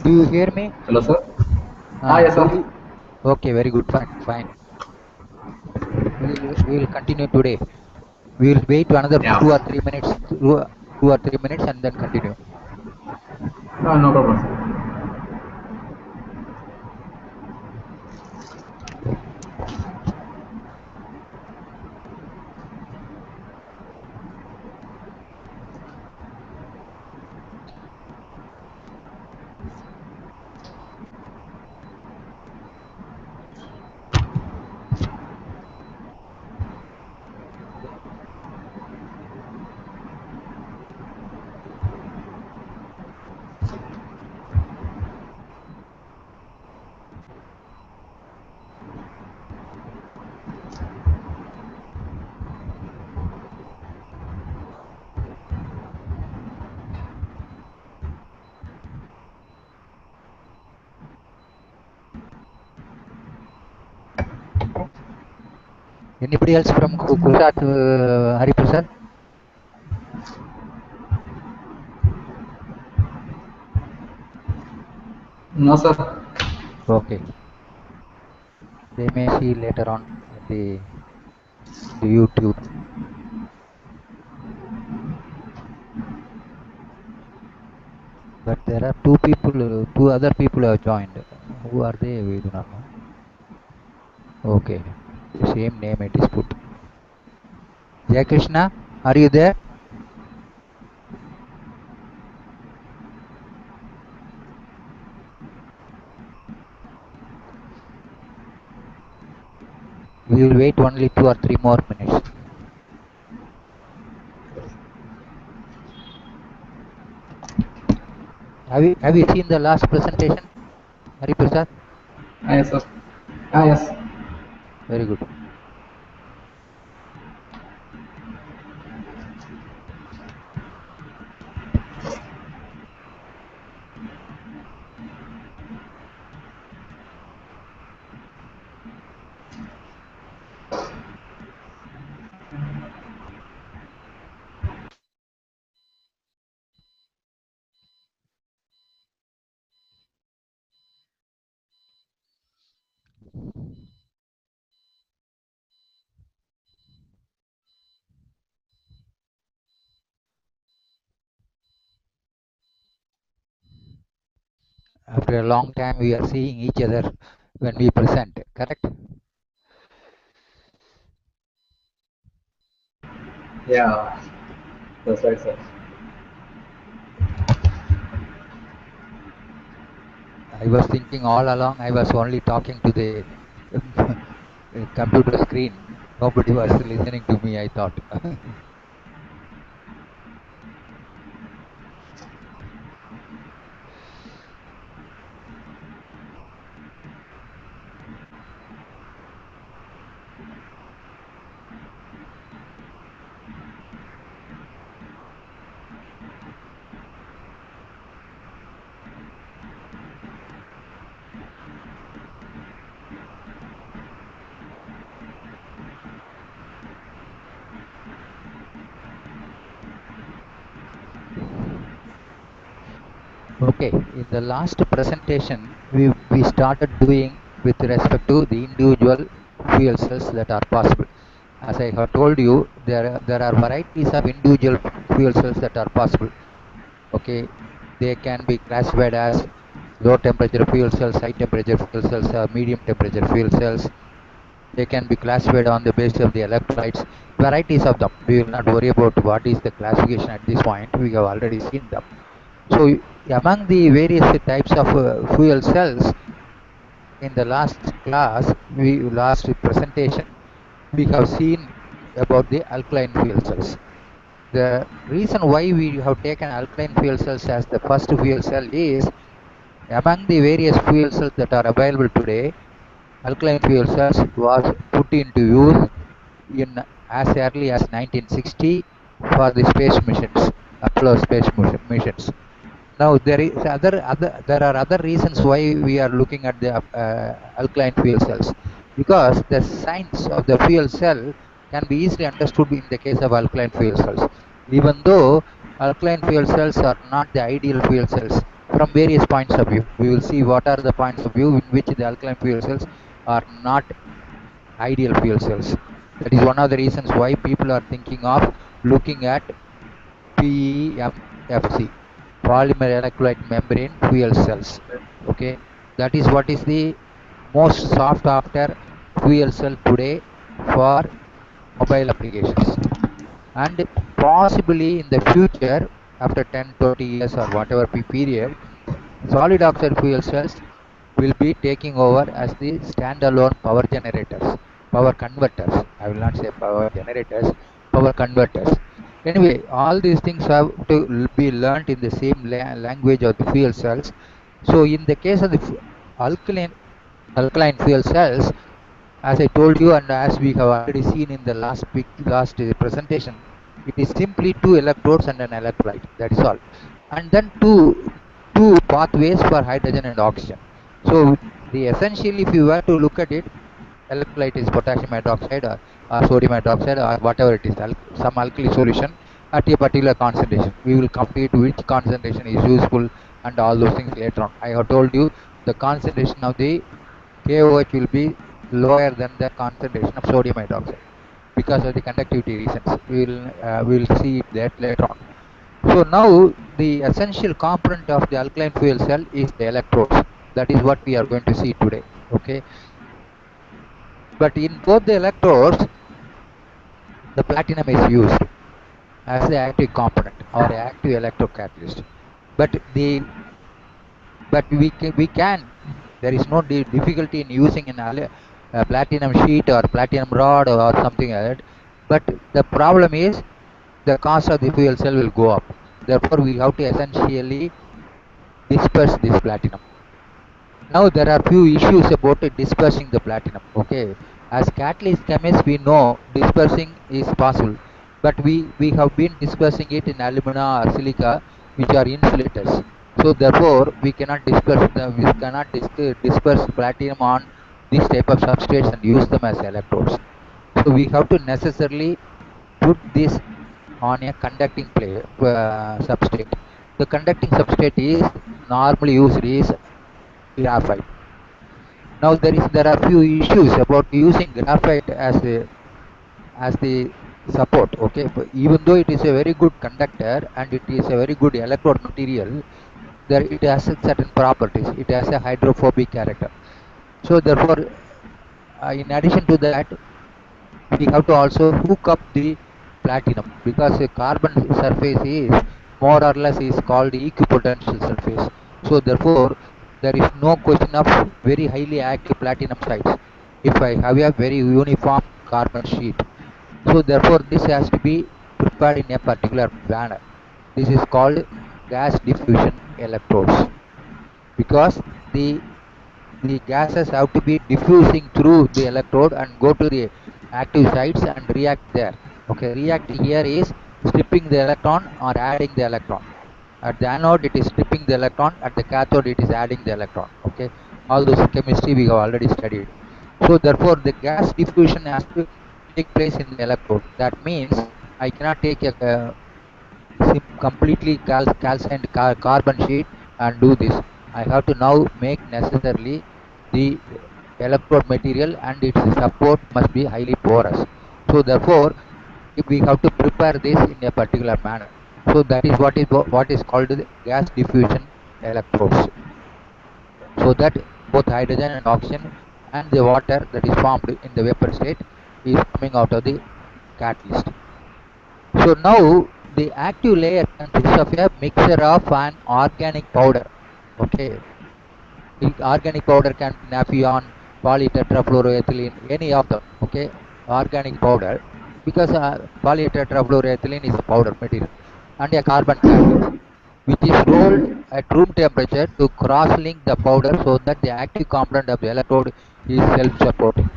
Do you hear me? Hello, sir. Yes, Do sir. you? Okay, very good. Fine, fine. We will continue today. We will wait another Yeah. 2 or 3 minutes, 2 or 3 minutes, and then continue. No problem, sir. Anybody else from Gujarat, Hariprasad? No, sir. Okay. They may see later on in the YouTube. But there are two other people have joined. Who are they? We do not know. Okay. Same name it is put. Jai Krishna, are you there? We will wait only 2 or 3 more minutes. Have you seen the last presentation, Hariprasad? Yes, sir. Yes. Very good. After a long time, we are seeing each other when we present, correct? Yeah. That's right, sir. I was thinking all along I was only talking to the computer screen. Nobody was listening to me, I thought. Okay, in the last presentation, we started doing with respect to the individual fuel cells that are possible. As I have told you, there are varieties of individual fuel cells that are possible. Okay, they can be classified as low temperature fuel cells, high temperature fuel cells, or medium temperature fuel cells. They can be classified on the basis of the electrolytes, varieties of them. We will not worry about what is the classification at this point. We have already seen them. So among the various types of fuel cells, in the last presentation, we have seen about the alkaline fuel cells. The reason why we have taken alkaline fuel cells as the first fuel cell is, among the various fuel cells that are available today, alkaline fuel cells was put into use in as early as 1960 for the space missions, Apollo space missions. Now there are other reasons why we are looking at the alkaline fuel cells, because the science of the fuel cell can be easily understood in the case of alkaline fuel cells. Even though alkaline fuel cells are not the ideal fuel cells from various points of view. We will see what are the points of view in which the alkaline fuel cells are not ideal fuel cells. That is one of the reasons why people are thinking of looking at PEMFC, polymer electrolyte membrane fuel cells. Okay, that is what is the most sought after fuel cell today for mobile applications. And possibly in the future, after 10, 20 years or whatever period, solid oxide fuel cells will be taking over as the standalone power generators, power converters. I will not say power generators, power converters. Anyway, all these things have to be learnt in the same language of the fuel cells. So in the case of the alkaline fuel cells, as I told you, and as we have already seen in the last presentation, it is simply two electrodes and an electrolyte. That is all, and then two pathways for hydrogen and oxygen. So the essentially, if you were to look at it, electrolyte is potassium hydroxide or sodium hydroxide or whatever it is, some alkali solution at a particular concentration. We will come to it which concentration is useful and all those things later on. I have told you the concentration of the KOH will be lower than the concentration of sodium hydroxide because of the conductivity reasons. We will see that later on. So now the essential component of the alkaline fuel cell is the electrodes. That is what we are going to see today. Okay. But in both the electrodes, the platinum is used as the active component or active electrocatalyst. But we can there is no difficulty in using a platinum sheet or platinum rod or something like that. But the problem is the cost of the fuel cell will go up. Therefore, we have to essentially disperse this platinum. Now there are few issues about dispersing the platinum. Okay, as catalyst chemists, we know dispersing is possible, but we have been dispersing it in alumina or silica, which are insulators. So therefore, we cannot disperse platinum on this type of substrates and use them as electrodes. So we have to necessarily put this on a conducting substrate. The conducting substrate is normally used is graphite. Now there are few issues about using graphite as the support. Okay, but even though it is a very good conductor and it is a very good electrode material, it has certain properties. It has a hydrophobic character. So therefore, in addition to that, we have to also hook up the platinum because the carbon surface is more or less is called equipotential surface. So therefore, there is no question of very highly active platinum sites if I have a very uniform carbon sheet. So therefore, this has to be prepared in a particular manner. This is called gas diffusion electrodes because the gases have to be diffusing through the electrode and go to the active sites and react there. Okay, react here is stripping the electron or adding the electron. At the anode, it is stripping the electron. At the cathode, it is adding the electron. Okay, all those chemistry we have already studied. So therefore, the gas diffusion has to take place in the electrode. That means I cannot take a completely calcined carbon sheet and do this. I have to now make necessarily the electrode material and its support must be highly porous. So therefore, if we have to prepare this in a particular manner. So that is what is called the gas diffusion electrodes. So that both hydrogen and oxygen and the water that is formed in the vapor state is coming out of the catalyst. So now the active layer consists of a mixture of an organic powder. Okay, the organic powder can be naphthalene, polytetrafluoroethylene, any of them. Okay, organic powder because polytetrafluoroethylene is a powder material and a carbon catalyst which is rolled at room temperature to cross-link the powder so that the active component of the electrode is self-supporting.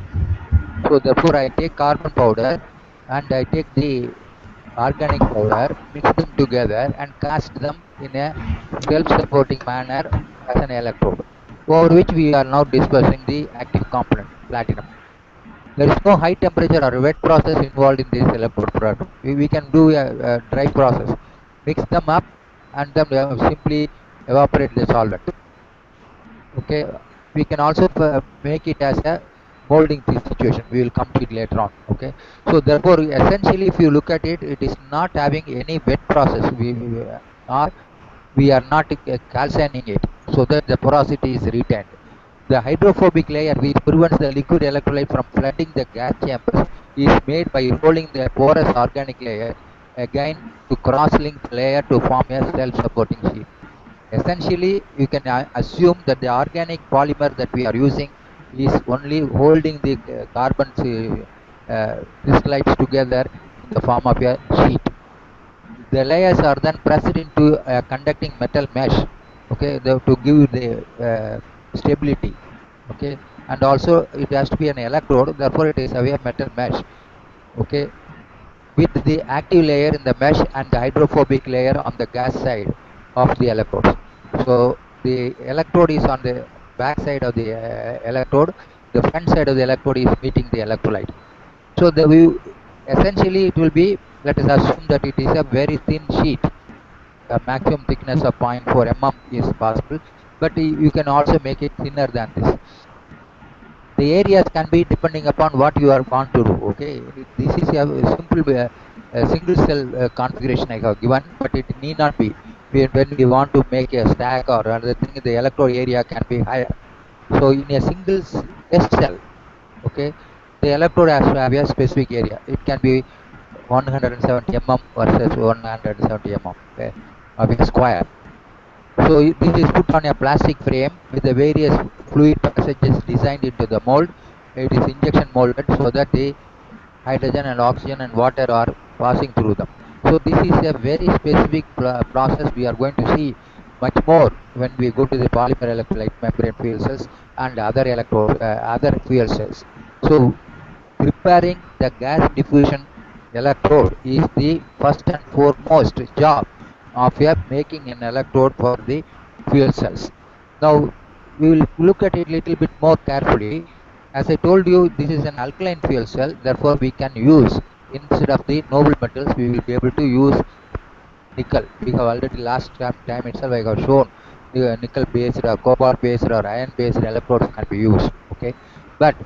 So therefore, I take carbon powder and I take the organic powder, mix them together and cast them in a self-supporting manner as an electrode, over which we are now dispersing the active component, platinum. There is no high temperature or wet process involved in this electrode product. We can do a dry process, mix them up, and then simply evaporate the solvent. Okay, we can also make it as a molding situation. We will come to it later on. Okay, so therefore, essentially, if you look at it, it is not having any wet process. We are not calcining it, so that the porosity is retained. The hydrophobic layer, which prevents the liquid electrolyte from flooding the gas chambers, is made by rolling the porous organic layer again to cross-link the layer to form a self-supporting sheet. Essentially, you can assume that the organic polymer that we are using is only holding the carbon crystallites together in the form of a sheet. The layers are then pressed into a conducting metal mesh, okay, to give the stability, okay, and also it has to be an electrode, therefore it is a metal mesh, okay, with the active layer in the mesh and the hydrophobic layer on the gas side of the electrodes. So the electrode is on the back side of the electrode, the front side of the electrode is meeting the electrolyte. So essentially it will be, let us assume that it is a very thin sheet. A maximum thickness of 0.4 mm is possible, but you can also make it thinner than this. The areas can be depending upon what you are want to do. Okay, this is a simple single cell configuration I have given, but it need not be. When we want to make a stack or other thing, the electrode area can be higher. So in a single test cell, okay, the electrode has to have a specific area. It can be 170 mm versus 170 mm of a square. So this is put on a plastic frame with the various fluid passages designed into the mold. It is injection molded so that the hydrogen and oxygen and water are passing through them. So this is a very specific process. We are going to see much more when we go to the polymer electrolyte membrane fuel cells and other fuel cells. So preparing the gas diffusion electrode is the first and foremost job of making an electrode for the fuel cells. Now we will look at it a little bit more carefully. As I told you, this is an alkaline fuel cell, therefore we can use, instead of the noble metals, we will be able to use nickel. We have already last time itself I have shown the nickel based or cobalt based or iron based electrodes can be used. Okay, but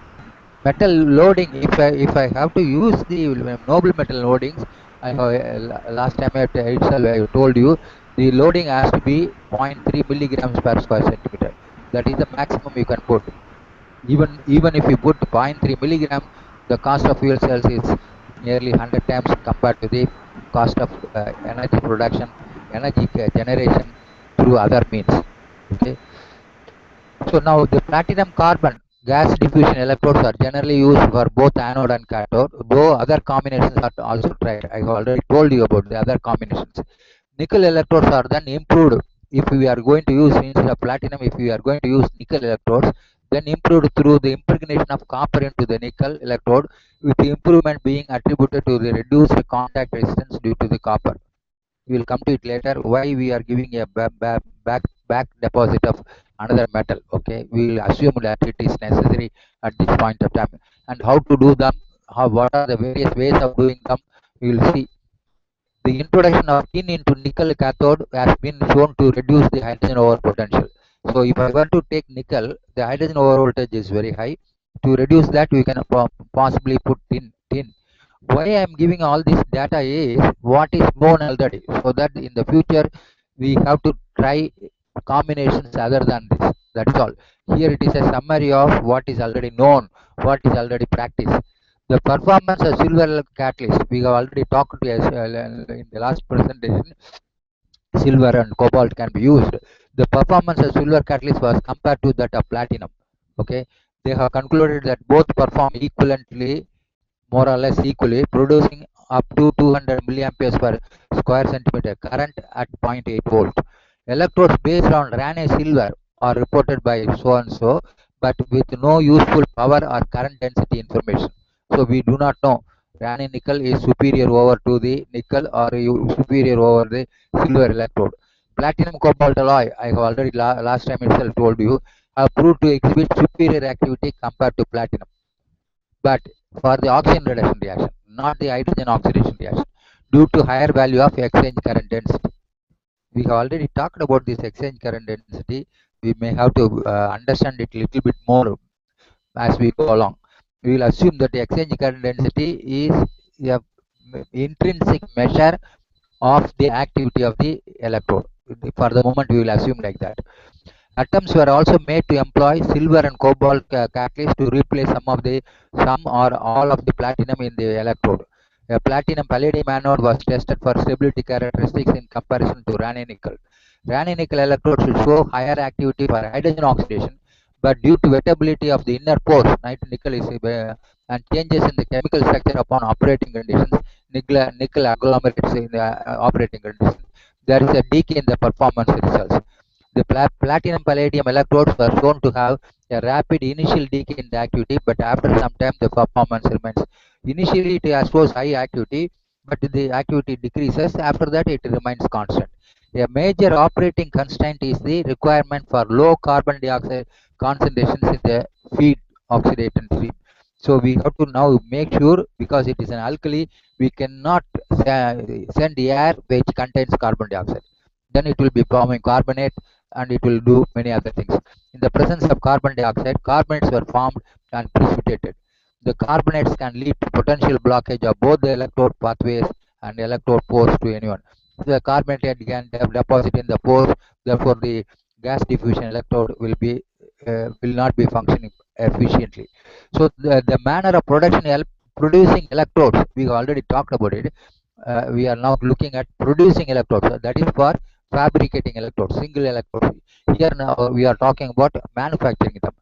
metal loading, if I have to use the noble metal loadings, I have last time I told you the loading has to be 0.3 milligrams per square centimeter. That is the maximum you can put. Even if you put 0.3 milligram, the cost of fuel cells is nearly 100 times compared to the cost of energy production, energy generation through other means. Okay, so now the platinum carbon gas diffusion electrodes are generally used for both anode and cathode, though other combinations are also tried. I have already told you about the other combinations. Nickel electrodes are then improved. If we are going to use, instead of platinum, if we are going to use nickel electrodes, then improved through the impregnation of copper into the nickel electrode, with the improvement being attributed to the reduced contact resistance due to the copper. We will come to it later why we are giving a back deposit of another metal. Okay, we will assume that it is necessary at this point of time, and how to do them, what are the various ways of doing them, we will see. The introduction of tin into nickel cathode has been shown to reduce the hydrogen over potential. So if I were to take nickel, the hydrogen over voltage is very high. To reduce that, we can possibly put tin. Why I am giving all this data is what is known already, so that in the future we have to try combinations other than this. That is all. Here it is a summary of what is already known, what is already practiced. The performance of silver catalyst, we have already talked to in the last presentation. Silver and cobalt can be used. The performance of silver catalyst was compared to that of platinum. Okay, they have concluded that both perform equivalently, more or less equally, producing up to 200 milliamperes per square centimeter current at 0.8 volt. Electrodes based on Raney silver are reported by so and so, but with no useful power or current density information. So we do not know Raney nickel is superior over to the nickel or superior over the silver electrode. Platinum cobalt alloy, I have already last time itself told you, have proved to exhibit superior activity compared to platinum. But for the oxygen reduction reaction, not the hydrogen oxidation reaction, due to higher value of exchange current density. We have already talked about this exchange current density. We may have to understand it a little bit more as we go along. We will assume that the exchange current density is a intrinsic measure of the activity of the electrode. For the moment, we will assume like that. Attempts were also made to employ silver and cobalt catalysts to replace some or all of the platinum in the electrode. A platinum palladium anode was tested for stability characteristics in comparison to Raney nickel. Raney nickel electrode should show higher activity for hydrogen oxidation, but due to wettability of the inner pores, nickel is and changes in the chemical structure upon operating conditions, nickel agglomerates in the operating conditions, there is a decay in the performance results. The platinum palladium electrodes were shown to have a rapid initial decay in the activity, but after some time the performance remains. Initially it shows high activity, but the activity decreases. After that it remains constant. A major operating constraint is the requirement for low carbon dioxide concentrations in the feed oxidation stream. So we have to now make sure, because it is an alkali, we cannot send air which contains carbon dioxide. Then it will be forming carbonate and it will do many other things. In the presence of carbon dioxide, carbonates were formed and precipitated. The carbonates can lead to potential blockage of both the electrode pathways and electrode pores to anyone. The carbonate can deposit in the pores, therefore the gas diffusion electrode will not be functioning efficiently. So the manner of producing electrodes, we already talked about it. We are now looking at producing electrodes. That is for fabricating electrodes, single electrodes. Here now we are talking about manufacturing them.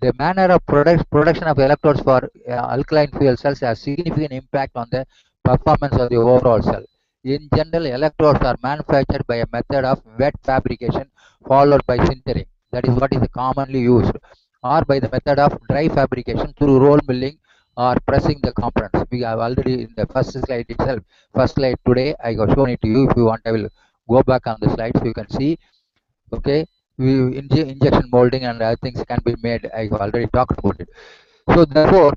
The manner of production of electrodes for alkaline fuel cells has significant impact on the performance of the overall cell. In general, electrodes are manufactured by a method of wet fabrication followed by sintering. That is what is commonly used, or by the method of dry fabrication through roll milling or pressing the components. We have already in the first slide itself, first slide today, I have shown it to you. If you want, I will go back on the slides so you can see. Okay, injection molding and other things can be made. I have already talked about it. So therefore,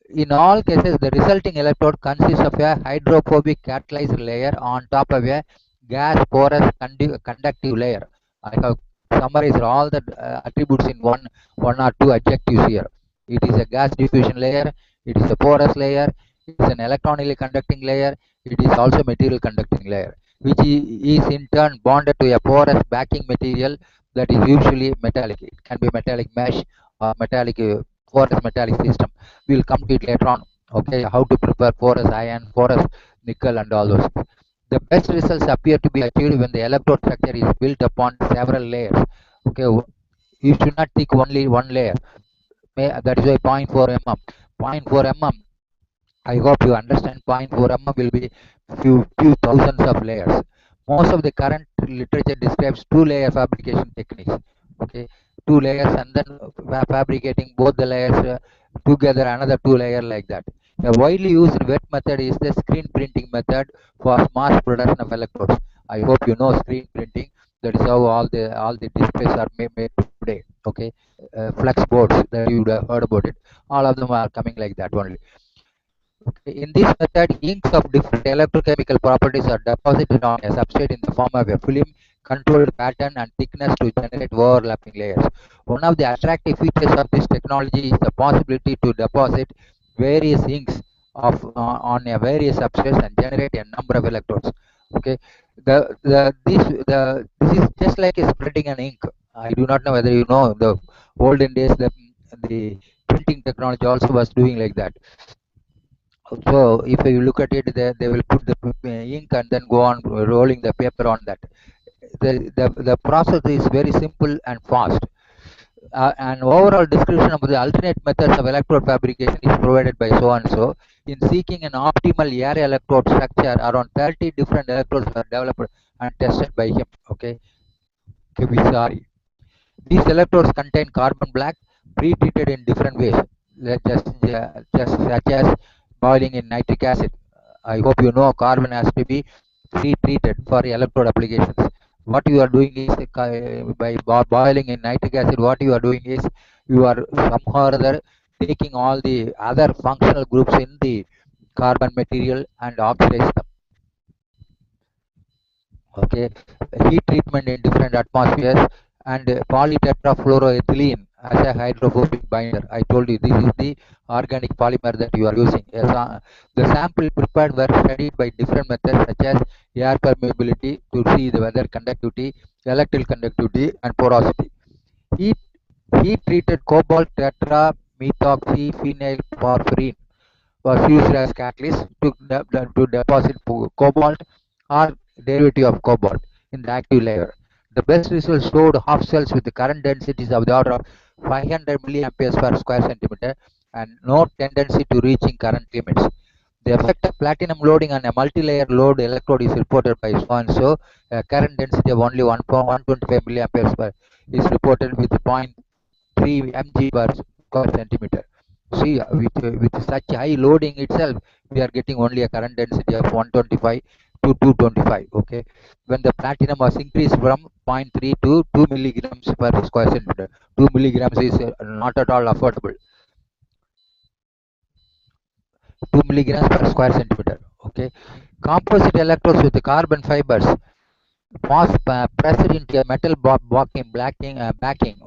in all cases, the resulting electrode consists of a hydrophobic catalyzed layer on top of a gas porous conductive layer. I have summarized all the attributes in one or two adjectives here. It is a gas diffusion layer, it is a porous layer, it is an electronically conducting layer, it is also material conducting layer, which is in turn bonded to a porous backing material that is usually metallic. It can be metallic mesh or metallic porous metallic system. We will come to it later on. Okay, how to prepare porous iron, porous nickel, and all those. The best results appear to be achieved when the electrode structure is built upon several layers. Okay, you should not take only one layer. That is why 0.4 mm. 0.4 mm. I hope you understand. 0.4 mm will be few thousands of layers. Most of the current literature describes two-layer fabrication techniques. Okay, two layers and then fabricating both the layers together, another two layer like that. A widely used wet method is the screen printing method for mass production of electrodes. I hope you know screen printing. That is how all the displays are made today. Okay, flex boards that you would have heard about it. All of them are coming like that only. Okay. In this method, inks of different electrochemical properties are deposited on a substrate in the form of a film, controlled pattern and thickness to generate overlapping layers. One of the attractive features of this technology is the possibility to deposit various inks on a various substrates and generate a number of electrodes. Okay, this is just like a spreading an ink. I do not know whether you know the olden days the printing technology also was doing like that. So if you look at it, they will put the ink and then go on rolling the paper on that. The process is very simple and fast. An overall description of the alternate methods of electrode fabrication is provided by so and so. In seeking an optimal air electrode structure, around 30 different electrodes were developed and tested by him. Okay, Kevisari. These electrodes contain carbon black pre-treated in different ways, just such as boiling in nitric acid. I hope you know carbon has to be pre-treated for electrode applications. What you are doing is by boiling in nitric acid, what you are doing is you are somehow or other taking all the other functional groups in the carbon material and oxidize them. Okay, heat treatment in different atmospheres, and polytetrafluoroethylene as a hydrophobic binder. I told you this is the organic polymer that you are using. Yes, the sample prepared were studied by different methods such as air permeability to see the weather conductivity, electrical conductivity, and porosity. Heat heat treated cobalt tetramethoxyphenyl porphyrin was used as catalyst to deposit cobalt or derivative of cobalt in the active layer. The best results showed half cells with the current densities of the order of 500 milliamperes per square centimeter and no tendency to reaching current limits. The effect of platinum loading on a multi-layer load electrode is reported by so and so. A current density of only 125 milliamperes per is reported with 0.3 mg per square centimeter. See, with such high loading itself, we are getting only a current density of 125 to 225. Okay, when the platinum was increased from 0.3 to 2 milligrams per square centimeter. 2 milligrams is not at all affordable. 2 milligrams per square centimeter. Okay, composite electrodes with carbon fibers was pressed into a metal backing.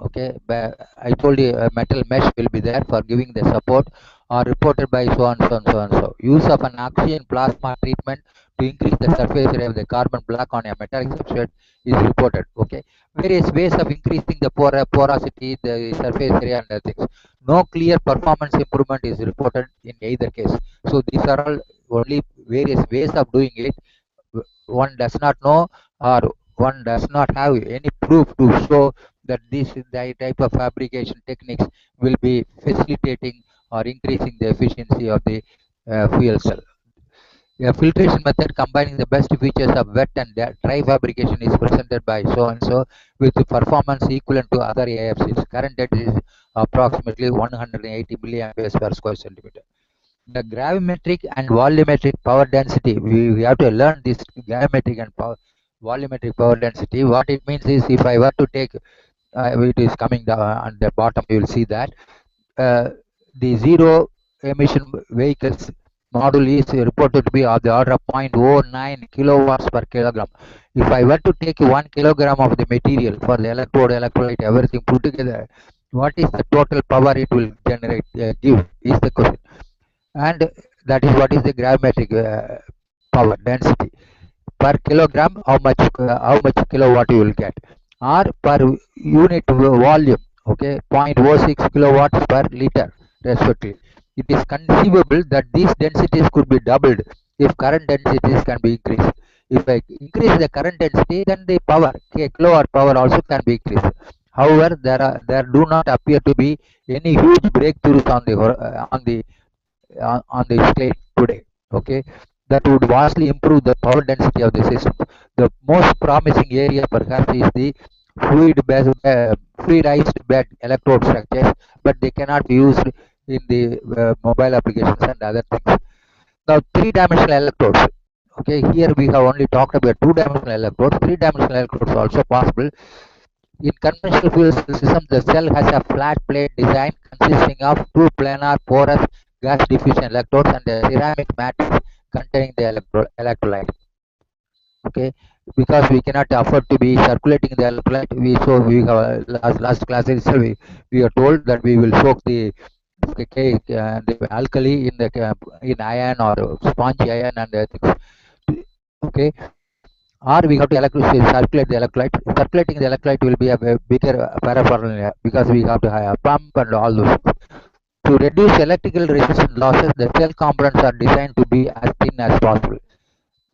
Okay, I told you a metal mesh will be there for giving the support, or reported by so and so and so and so. Use of an oxygen plasma treatment to increase the surface area of the carbon block on a metallic substrate is reported. Okay, various ways of increasing the porosity, the surface area, and other things. No clear performance improvement is reported in either case. So these are all only various ways of doing it. One does not know, or one does not have any proof to show that this the type of fabrication techniques will be facilitating or increasing the efficiency of the fuel cell. A filtration method combining the best features of wet and dry fabrication is presented by so and so with performance equivalent to other AFCs. Current density is approximately 180 milliamperes per square centimeter. The gravimetric and volumetric power density, we have to learn this gravimetric and volumetric power density. What it means is, if I were to take it is coming down on the bottom, you will see that the zero emission vehicles model is reported to be of the order of 0.09 kilowatts per kilogram. If I were to take 1 kilogram of the material for the electrode, electrolyte, everything put together, what is the total power it will generate, give, is the question. And that is what is the gravimetric power density per kilogram. How much kilowatt you will get, or per unit volume. Okay, 0.06 kilowatts per liter respectively. It is conceivable that these densities could be doubled if current densities can be increased. If I increase the current density, then the power, kilowatt power, also can be increased. However, there do not appear to be any huge breakthroughs on the scale today. Okay, that would vastly improve the power density of the system. The most promising area perhaps is the fluidized bed electrode structures, but they cannot be used in the mobile applications and other things. Now, three-dimensional electrodes. Okay, here we have only talked about two-dimensional electrodes. Three-dimensional electrodes are also possible. In conventional fuel cell system, the cell has a flat plate design consisting of two planar porous gas diffusion electrodes and a ceramic matrix containing the electrolyte. Okay, because we cannot afford to be circulating the electrolyte, we have last class itself we are told that we will soak the alkali in iron or spongy iron and things. Okay, or we have to circulate the electrolyte. Circulating the electrolyte will be a bigger paraphernalia because we have to have a pump and all those. To reduce electrical resistance losses, the cell components are designed to be as thin as possible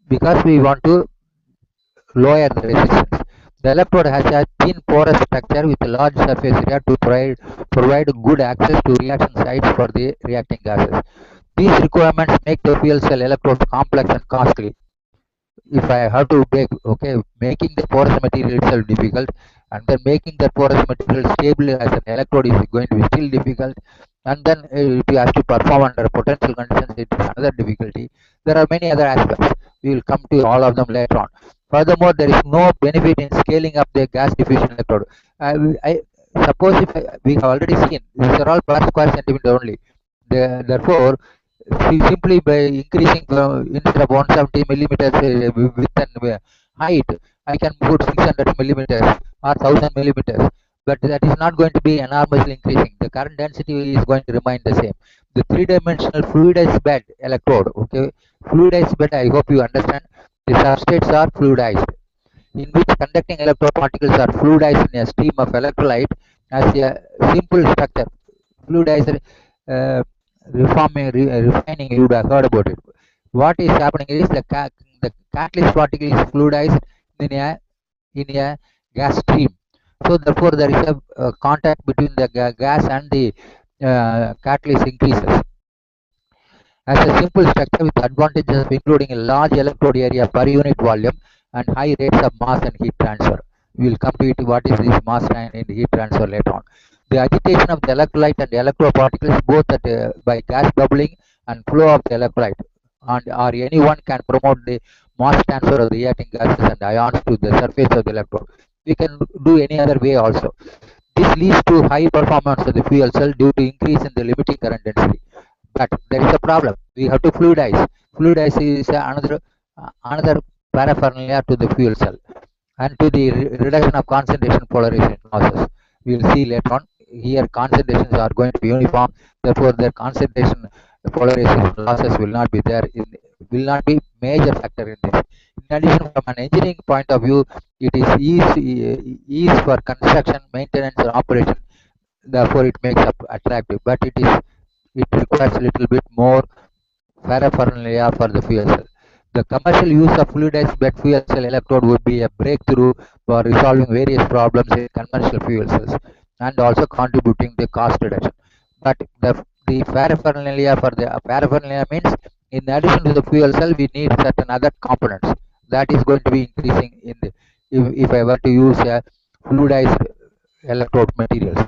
because we want to lower the resistance. The electrode has a thin porous structure with a large surface area to provide good access to reaction sites for the reacting gases. These requirements make the fuel cell electrodes complex and costly. If I have to make, okay, making the porous material itself difficult, and then making the porous material stable as an electrode is going to be still difficult, and then if you have to perform under potential conditions, it is another difficulty. There are many other aspects. We will come to all of them later on. Furthermore, there is no benefit in scaling up the gas diffusion electrode. Suppose if we have already seen these are all per square centimeter only. Therefore, simply by increasing instead of 170 millimeters width and height, I can put 600 millimeters or 1000 millimeters. But that is not going to be enormously increasing. The current density is going to remain the same. The three-dimensional fluidized bed electrode, okay, fluidized bed, I hope you understand. The substrates are fluidized, in which conducting electroparticles are fluidized in a stream of electrolyte as a simple structure. Fluidized refining, you would have heard about it. What is happening is the catalyst particle is fluidized in a gas stream. So therefore, there is a contact between the gas and the catalyst increases. As a simple structure with advantages of including a large electrode area per unit volume and high rates of mass and heat transfer. We will come to it what is this mass and heat transfer later on. The agitation of the electrolyte and electroparticles both by gas bubbling and flow of the electrolyte or anyone can promote the mass transfer of the reacting gases and ions to the surface of the electrode. We can do any other way also. This leads to high performance of the fuel cell due to increase in the limiting current density. But there is a problem. We have to fluidize. Fluidize is another paraphernalia to the fuel cell and to the reduction of concentration polarization losses. We will see later on. Here concentrations are going to be uniform. Therefore, their concentration polarization losses will not be there. Will not be major factor in this. In addition, from an engineering point of view, it is ease for construction, maintenance, and operation. Therefore, it makes up attractive. But it requires a little bit more paraphernalia for the fuel cell. The commercial use of fluidized bed fuel cell electrode would be a breakthrough for resolving various problems in conventional fuel cells and also contributing to cost reduction. But the paraphernalia for the paraphernalia means in addition to the fuel cell, we need certain other components that is going to be increasing in the if I were to use a fluidized electrode materials.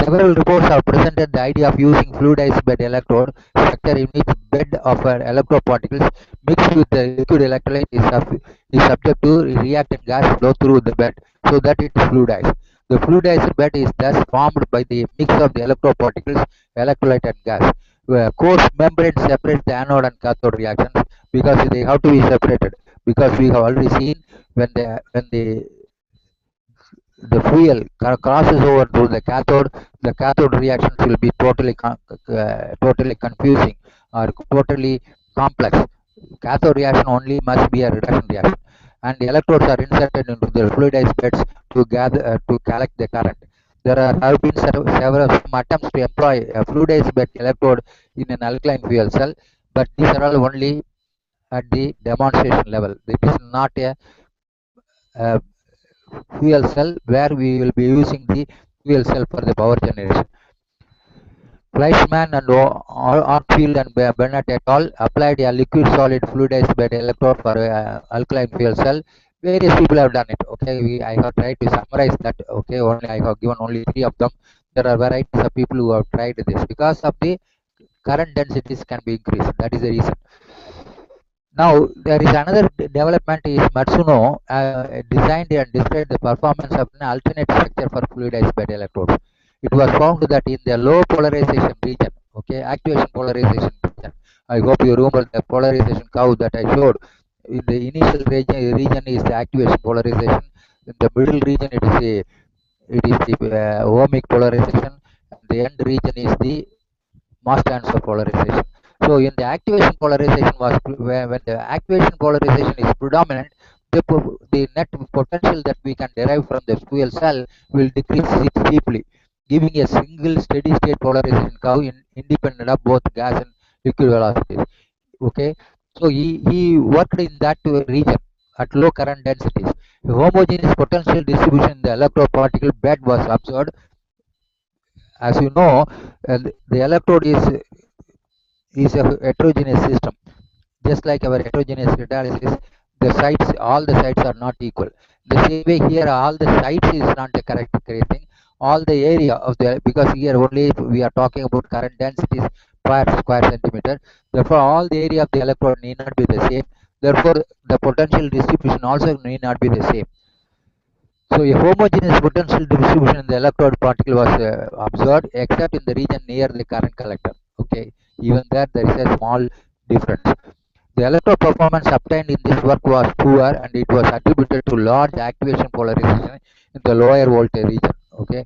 Several reports have presented the idea of using fluidized bed electrode structure in which bed of electroparticles mixed with the liquid electrolyte is subject to reactant gas flow through the bed so that it is fluidized. The fluidized bed is thus formed by the mix of the electroparticles, electrolyte and gas. Where coarse membranes separate the anode and cathode reactions because they have to be separated, because we have already seen when the fuel crosses over to the cathode reactions will be totally confusing or totally complex. Cathode reaction only must be a reduction reaction, and the electrodes are inserted into the fluidized beds to collect the current. There have been several attempts to employ a fluidized bed electrode in an alkaline fuel cell, but these are all only at the demonstration level. It is not a fuel cell where we will be using the fuel cell for the power generation. Fleischmann and Ortfield and Bennett et al. Applied a liquid solid fluidized bed electrode for alkaline fuel cell. Various people have done it. Okay, I have tried to summarize that. Okay, I have given only 3 of them. There are varieties of people who have tried this because of the current densities can be increased. That is the reason. Now, there is another development is Matsuno designed and described the performance of an alternate structure for fluidized bed electrodes. It was found that in the low polarization region, okay, activation polarization region, I hope you remember the polarization curve that I showed. In the initial region is the activation polarization. In the middle region, it is the ohmic polarization. And the end region is the mass transfer polarization. So in the activation polarization when the activation polarization is predominant, the net potential that we can derive from the fuel cell will decrease steeply, giving a single steady state polarization curve independent of both gas and liquid velocities. Okay, so he worked in that region at low current densities. A homogeneous potential distribution in the electroparticle bed was observed. As you know, the electrode is a heterogeneous system. Just like our heterogeneous catalysis, all the sites are not equal. The same way here, all the sites is not the correct thing. All the area of the, because here only we are talking about current densities per square centimeter. Therefore, all the area of the electrode need not be the same. Therefore, the potential distribution also need not be the same. So a homogeneous potential distribution in the electrode particle was observed except in the region near the current collector. Okay, even there is a small difference. The electrode performance obtained in this work was poor and it was attributed to large activation polarization in the lower voltage region. Okay,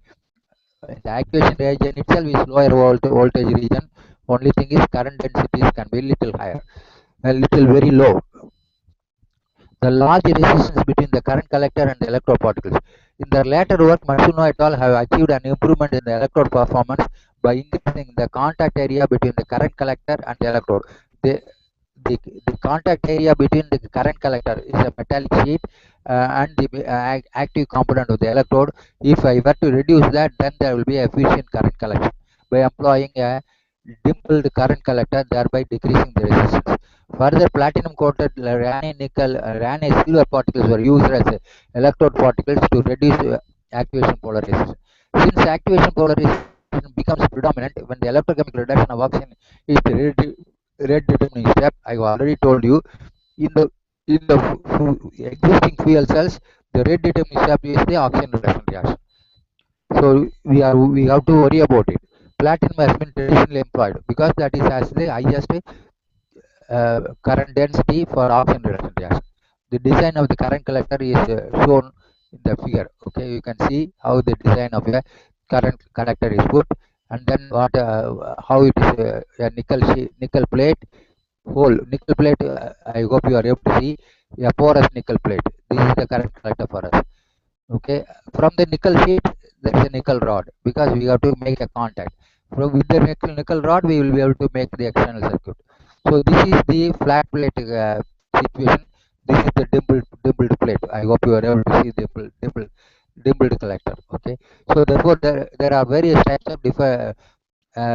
the activation region itself is lower voltage region. Only thing is current densities can be little higher, a little very low. The large resistance between the current collector and the electrode particles. In their later work, Matsuno et al. Have achieved an improvement in the electrode performance by increasing the contact area between the current collector and the electrode. The, the contact area between the current collector is a metallic sheet and the active component of the electrode. If I were to reduce that, then there will be efficient current collection by employing a dimpled current collector, thereby decreasing the resistance. Further, platinum-coated Raney silver particles were used as electrode particles to reduce activation polarization. Since activation polarization becomes predominant when the electrochemical reduction of oxygen is the rate determining step, I have already told you, in the existing fuel cells, the rate determining step is the oxygen reduction reaction. So we have to worry about it. Platinum has been traditionally employed because that is has the highest current density for oxygen reduction reaction. The design of the current collector is shown in the figure. Okay, you can see how the design of a current collector is put, and then how it is a nickel plate hole. Nickel plate. I hope you are able to see a porous nickel plate. This is the current collector for us. Okay, from the nickel sheet there is a nickel rod because we have to make a contact. From with the nickel rod we will be able to make the external circuit. So this is the flat plate situation. This is the dimpled plate. I hope you are able to see dimpled collector. Okay, so therefore there are various types of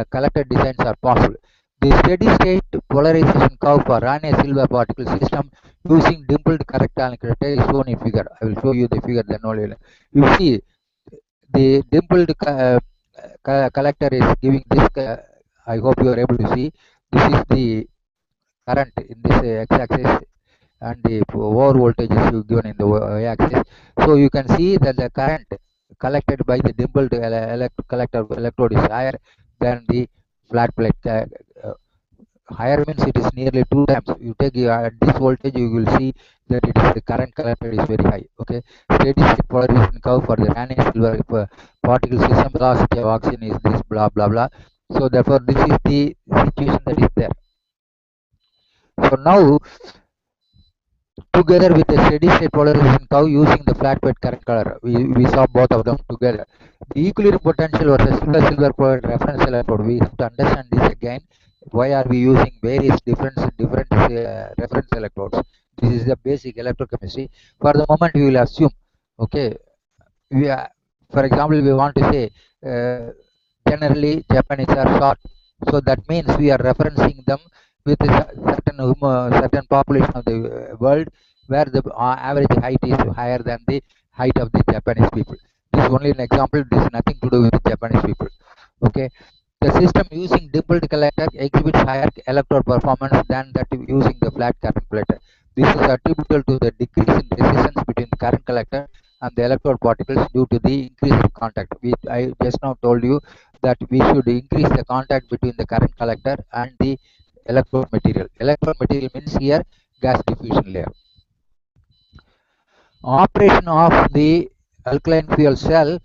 collector designs are possible. The steady state polarization curve for Rane silver particle system using dimpled collector is shown in figure. I will show you the figure then only. You see the dimpled collector is giving this. I hope you are able to see. This is the current in this x-axis and the over voltage is given in the y-axis. So you can see that the current collected by the dimpled electrode is higher than the flat plate. Higher means it is nearly 2 times. You take at this voltage, you will see that it is the current collected is very high. Okay, steady state polarization curve for the Raney silver particle system velocity of oxygen is this blah blah blah. So therefore, this is the situation that is there. So now, together with the steady state polarization curve using the flat plate current color, we saw both of them together. The equilibrium potential versus silver coated reference electrode. We have to understand this again. Why are we using various different reference electrodes? This is the basic electrochemistry. For the moment, we will assume. Okay, for example, we want to say generally Japanese are short, so that means we are referencing them with a certain population of the world where the average height is higher than the height of the Japanese people. This is only an example. This is nothing to do with the Japanese people. Okay, the system using dimpled collector exhibits higher electrode performance than that using the flat current plate. This is attributable to the decrease in resistance between the current collector and the electrode particles due to the increased contact. I just now told you that we should increase the contact between the current collector and the electrode material. Electrode material means here gas diffusion layer. Operation of the alkaline fuel cell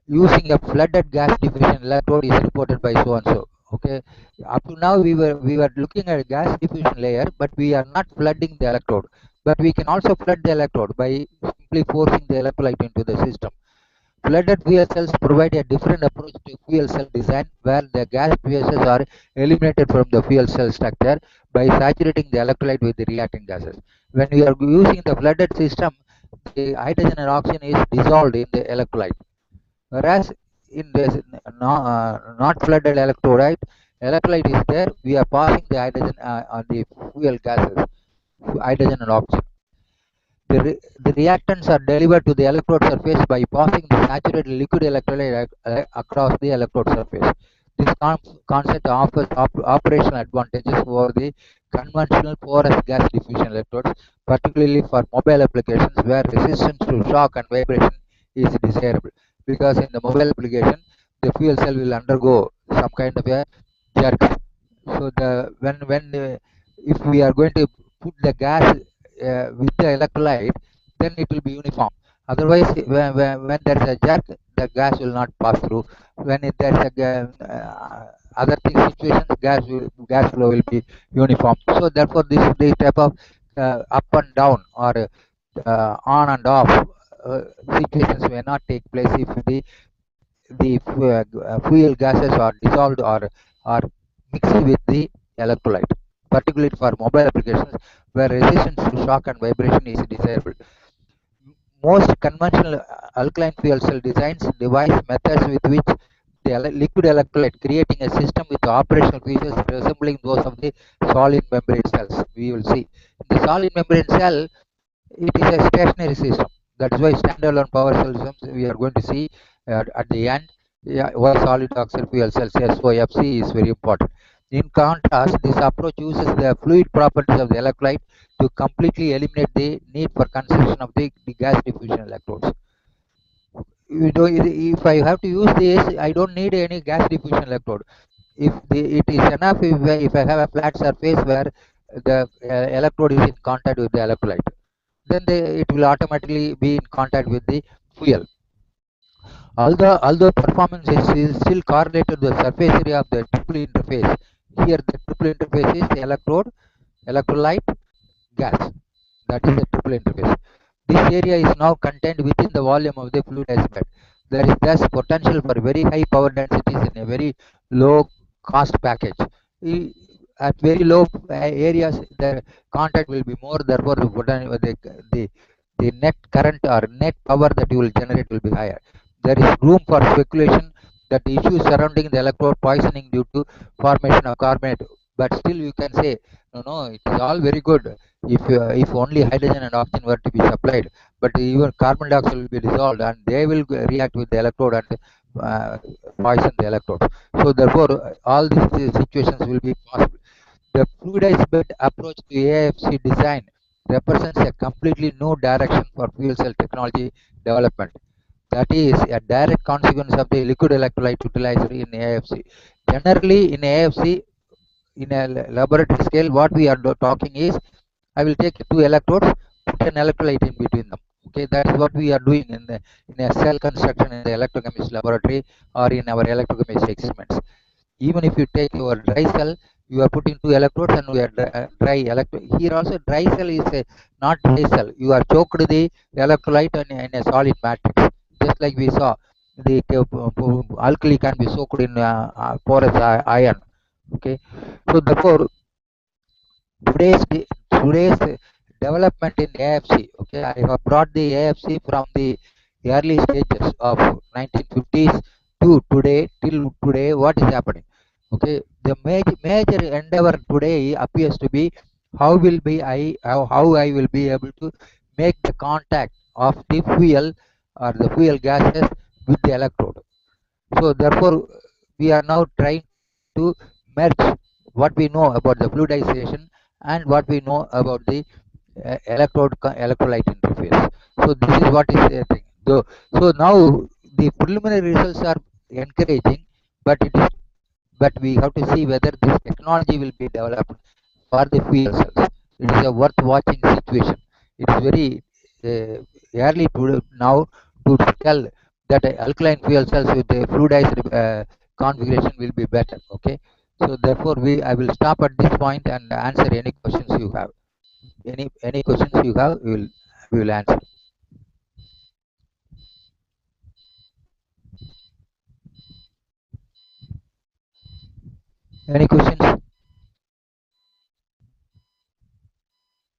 using a flooded gas diffusion electrode is reported by so and so. Okay, up to now we were looking at a gas diffusion layer, but we are not flooding the electrode. But we can also flood the electrode by simply forcing the electrolyte into the system. Flooded fuel cells provide a different approach to fuel cell design where the gas phases are eliminated from the fuel cell structure by saturating the electrolyte with the reacting gases. When we are using the flooded system, the hydrogen and oxygen is dissolved in the electrolyte. Whereas in the not flooded electrolyte is there, we are passing the hydrogen on the fuel gases, hydrogen and oxygen. The reactants are delivered to the electrode surface by passing the saturated liquid electrolyte across the electrode surface. This concept offers operational advantages over the conventional porous gas diffusion electrodes, particularly for mobile applications where resistance to shock and vibration is desirable, because in the mobile application the fuel cell will undergo some kind of a jerk. So the when if we are going to put the gas with the electrolyte, then it will be uniform. Otherwise, when there is a jerk, the gas will not pass through. When there is a other thing situations, gas flow will be uniform. So therefore, this type of up and down or on and off situations may not take place if the fuel gases are dissolved or mixed with the electrolyte, particularly for mobile applications where resistance to shock and vibration is desirable. Most conventional alkaline fuel cell designs devise methods with which the liquid electrolyte, creating a system with operational features resembling those of the solid membrane cells. We will see. In the solid membrane cell, it is a stationary system. That is why standalone power cell systems we are going to see at the end. Yeah, why solid oxide fuel cells SOFC is very important. In contrast, this approach uses the fluid properties of the electrolyte to completely eliminate the need for construction of the gas diffusion electrodes. If I have to use this, I don't need any gas diffusion electrode. It is enough if I have a flat surface where the electrode is in contact with the electrolyte, then it will automatically be in contact with the fuel. Although performance is still correlated to the surface area of the triple interface. Here the triple interface is electrode, electrolyte, gas. That is the triple interface. This area is now contained within the volume of the fluidized bed. There is thus potential for very high power densities in a very low cost package. At very low areas, the contact will be more, therefore the, the net current or net power that you will generate will be higher. There is room for speculation that the issues surrounding the electrode poisoning due to formation of carbonate, but still you can say, no, it is all very good if only hydrogen and oxygen were to be supplied, but even carbon dioxide will be dissolved and they will react with the electrode and poison the electrode. So therefore, all these situations will be possible. The fluidized bed approach to AFC design represents a completely new direction for fuel cell technology development. That is a direct consequence of the liquid electrolyte utilized in AFC. Generally, in AFC, in a laboratory scale, what we are talking is, I will take two electrodes, put an electrolyte in between them. Okay, that is what we are doing in a cell construction in the electrochemistry laboratory or in our electrochemistry experiments. Even if you take your dry cell, you are putting two electrodes and we are dry electro. Here also dry cell is not dry cell. You are choked the electrolyte in a solid matrix, just like we saw the alkali can be soaked in porous iron. Okay, so therefore today's development in AFC. Okay, I have brought the AFC from the early stages of 1950s to today till today. What is happening? Okay, the major endeavor today appears to be how I will be able to make the contact of the fuel or the fuel gases with the electrode. So therefore, we are now trying to merge what we know about the fluidization and what we know about the electrolyte interface. So this is what is the thing. So now the preliminary results are encouraging, but we have to see whether this technology will be developed for the fuel cells. It is a worth watching situation. It is very early to now to tell that alkaline fuel cells with a fluidized configuration will be better. Okay, so therefore I will stop at this point and answer any questions you have. Any questions you have, we will answer. Any questions?